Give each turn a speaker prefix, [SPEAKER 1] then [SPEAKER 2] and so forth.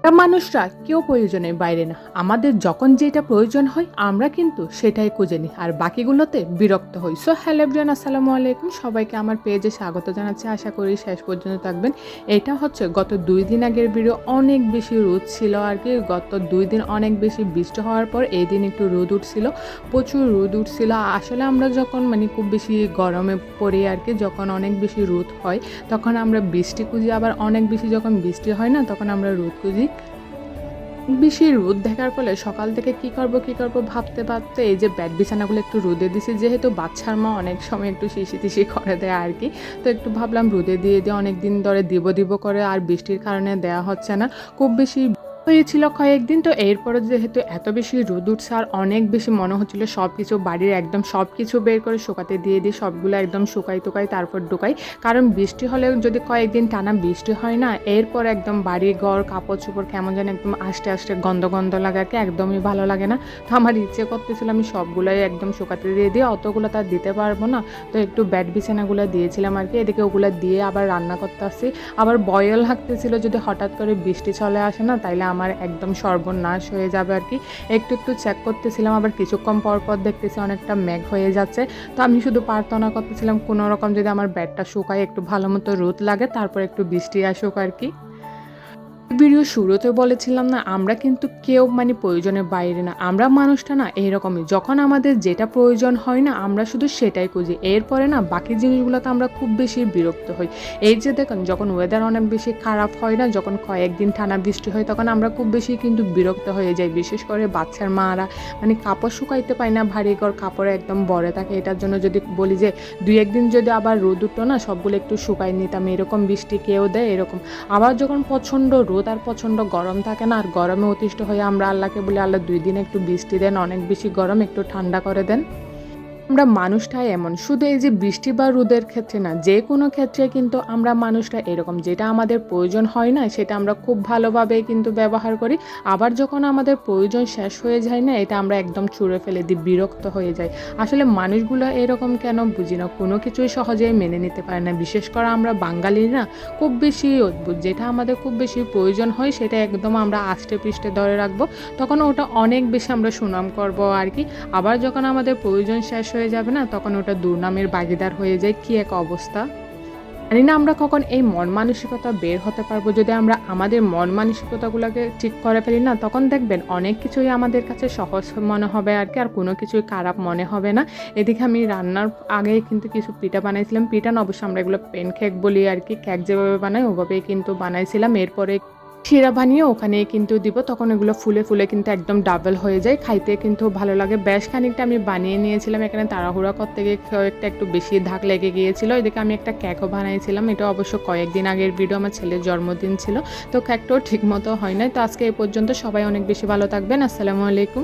[SPEAKER 1] মানুষরা কেউ প্রয়োজনের বাইরে না। আমাদের যখন যেটা প্রয়োজন হয় আমরা কিন্তু সেটাই খুঁজে নিই আর বাকিগুলোতে বিরক্ত হই। সো হ্যালো এভরিওয়ান, আসসালামু আলাইকুম। সবাইকে আমার পেজে স্বাগত জানাচ্ছি। আশা করি শেষ পর্যন্ত থাকবেন। এটা হচ্ছে গত ২ দিন আগের ভিডিও। অনেক বেশি রোদ ছিল আর কি। গত ২ দিন অনেক বেশি বৃষ্টি হওয়ার পর এই দিন একটু রোদ উঠছিল, প্রচুর রোদ উঠছিল। আসলে আমরা যখন খুব বেশি গরমে পড়ি আর কি, যখন অনেক বেশি রোদ হয় তখন আমরা বৃষ্টি খুঁজি, আবার অনেক বেশি যখন বৃষ্টি হয় না তখন আমরা রোদ খুঁজি। বেশি রোদ দেখার ফলে সকাল থেকে কি করব ভাবতে ভাবতে এই যে বেড বিছানাগুলো একটু রোদে দিছি, যেহেতু বাচ্চার মা অনেক সময় একটু শিশি করে দেয় আর কি। তো একটু ভাবলাম রোদে দিয়ে অনেক দিন ধরে দিব করে, আর বৃষ্টির কারণে দেওয়া হচ্ছে না। খুব বেশি হয়েছিল কয়েকদিন। তো এরপরে যেহেতু এত বেশি রোদ উঠছে আর অনেক বেশি মনে হচ্ছিল সব কিছু বাড়ির একদম সব কিছু বের করে শুকাতে দিয়ে দিই, সবগুলো একদম শুকাই তারপর ঢুকাই। কারণ বৃষ্টি হলে যদি কয়েকদিন টানা বৃষ্টি হয় না, এরপর একদম বাড়ি ঘর কাপড় চোপড় কেমন যেন একদম আস্তে গন্ধ লাগাকে একদমই ভালো লাগে না। তো আমার ইচ্ছে করতেছিল আমি সবগুলোই একদম শুকাতে দিয়ে দিই, অতগুলো তার দিতে পারবো না। তো একটু বেড বিছানাগুলো দিয়েছিলাম আর কি। এদিকে ওগুলো দিয়ে আবার রান্না করতে আসছি। আবার ভয়ও লাগতেছিল যদি হঠাৎ করে বৃষ্টি চলে আসে না, তাইলে আমার একদম সর্বনাশ হয়ে যাবে আর কি। একটু চেক করতেছিলাম, আবার কিছুক্ষণ পর দেখতেছি অনেকটা মেঘ হয়ে যাচ্ছে। তো আমি শুধু প্রার্থনা করতেছিলাম কোনো রকম যদি আমার বেডটা শুকায়, একটু ভালো মতো রোদ লাগে, তারপর একটু বৃষ্টি আসুক আর কি। ভিডিও শুরুতে বলেছিলাম না, আমরা কিন্তু কেউ প্রয়োজনের বাইরে না। আমরা মানুষটা না এইরকমই, যখন আমাদের যেটা প্রয়োজন হয় না আমরা শুধু সেটাই খুঁজি। এরপরে না বাকি জিনিসগুলোতে আমরা খুব বেশি বিরক্ত হই। এই যে দেখুন, যখন ওয়েদার অনেক বেশি খারাপ হয় না, যখন কয়েকদিন টানা বৃষ্টি হয়, তখন আমরা খুব বেশি কিন্তু বিরক্ত হয়ে যাই। বিশেষ করে বাচ্চার মারা কাপড় শুকাইতে পায় না, ভারী ঘর কাপড়ে একদম ভরে থাকে। এটার জন্য যদি বলি যে ২-১ দিন যদি আবার রোদ উঠতো না, সবগুলো একটু শুকাই নিতাম, এরকম বৃষ্টি কেউ দেয় এরকম। আবার যখন প্রচণ্ড রোদ আর প্রচণ্ড গরম থাকে না, আর গরমে অতিষ্ঠ হয়ে আমরা আল্লাহকে বলি, আল্লাহ ২ দিন একটু বৃষ্টি দেন, অনেক বেশি গরম, একটু ঠান্ডা করে দেন। আমরা মানুষটাই এমন, শুধু এই যে বৃষ্টি বা রোদের ক্ষেত্রে না, যে কোনো ক্ষেত্রে কিন্তু আমরা মানুষটা এরকম, যেটা আমাদের প্রয়োজন হয় না সেটা আমরা খুব ভালোভাবে কিন্তু ব্যবহার করি। আবার যখন আমাদের প্রয়োজন শেষ হয়ে যায় না, এটা আমরা একদম ছুঁড়ে ফেলে দিই, বিরক্ত হয়ে যায়। আসলে মানুষগুলো এরকম কেন বুঝি না, কোনো কিছুই সহজেই মেনে নিতে পারে না। বিশেষ করে আমরা বাঙালি না খুব বেশি অদ্ভুত, যেটা আমাদের খুব বেশি প্রয়োজন হয় সেটা একদম আমরা আষ্টে পৃষ্ঠে ধরে রাখবো, তখন ওটা অনেক বেশি আমরা সুনাম করব আর কি। আবার যখন আমাদের প্রয়োজন শেষ হয়ে যাবে না, তখন ওটা দুর্নামের ভাগীদার হয়ে যায়। কি এক অবস্থা! জানি না আমরা কখন এই মন মানসিকতা বের হতে পারবো। যদি আমরা আমাদের মন মানসিকতাগুলোকে ঠিক করে ফেলি না, তখন দেখবেন অনেক কিছুই আমাদের কাছে সহজ মনে হবে আর কি, আর কোনো কিছুই খারাপ মনে হবে না। এদিকে আমি রান্নার আগে কিন্তু কিছু পিঠা বানাইছিলাম। পিঠা না, অবশ্য আমরা এগুলো পেন কেক বলি আর কি। কেক যেভাবে বানাই ওভাবেই কিন্তু বানাইছিলাম। এরপরে শিরা বানিয়ে ওখানে কিন্তু দিব, তখন এগুলো ফুলে কিন্তু একদম ডাবল হয়ে যায়, খাইতে কিন্তু ভালো লাগে। বেশ খানিকটা আমি বানিয়ে নিয়েছিলাম, এখানে তাড়াহুড়া করতে গিয়ে কয়েকটা একটু বেশি ধাক লেগে গিয়েছিল। এদিকে আমি একটা কেকও বানাইছিলাম, এটা অবশ্য কয়েকদিন আগের ভিডিও, আমার ছেলের জন্মদিন ছিল। তো কেকটাও ঠিক মতো হয় নাই। তো আজকে এই পর্যন্ত, সবাই অনেক বেশি ভালো থাকবেন। আসসালামু আলাইকুম।